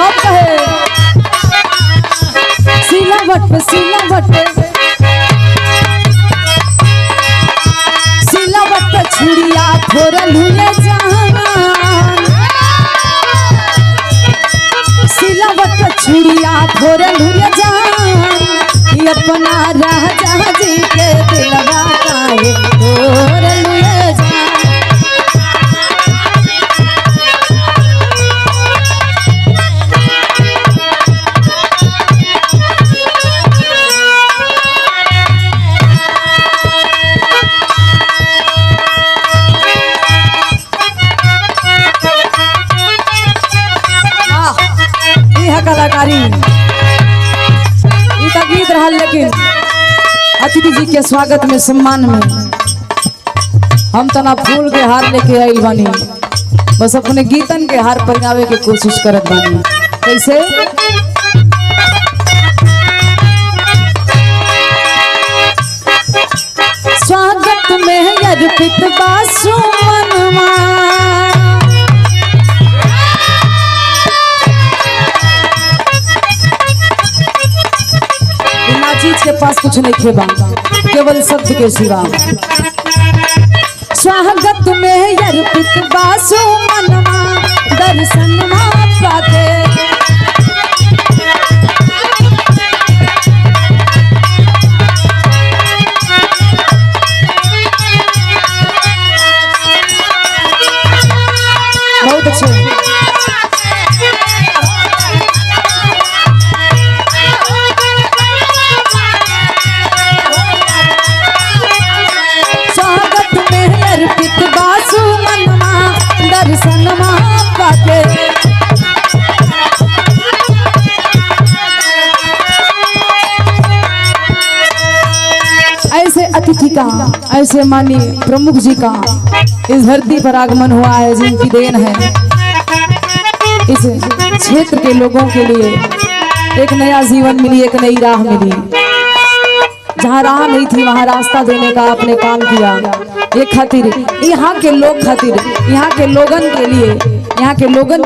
कब कहे सिलावट पे सिलावट पे छुड़िया फोरल हुए जान, सिलावट पे छुड़िया फोरल हुए जान, अपना राजा जी के दिलवा काहे फोरल हुए जान। कलाकारी गीत रहा, लेकिन अतिथि जी के स्वागत में सम्मान में हम तना फूल के हार लेके आई बानी, बस अपने गीतन के हार परिणावे के कोशिश करत बानी। कैसे स्वागत में अर्पित बासु मनवा, चीज के पास कुछ नहीं खेबा, केवल शब्द के सिवा। स्वागत में अर्पित बासु मनवा, दर्शनमा पाके बहुत अच्छे। ऐसे अतिथि का, ऐसे माननीय प्रमुख जी का इस धरती पर आगमन हुआ है, जिनकी देन है इस क्षेत्र के लोगों के लिए एक नया जीवन मिली, एक नई राह मिली। जहाँ राह नहीं थी वहाँ रास्ता देने का आपने काम किया। ये खातिर यहाँ के लोग खातिर, यहाँ के लोगन के लिए, यहाँ के लोगन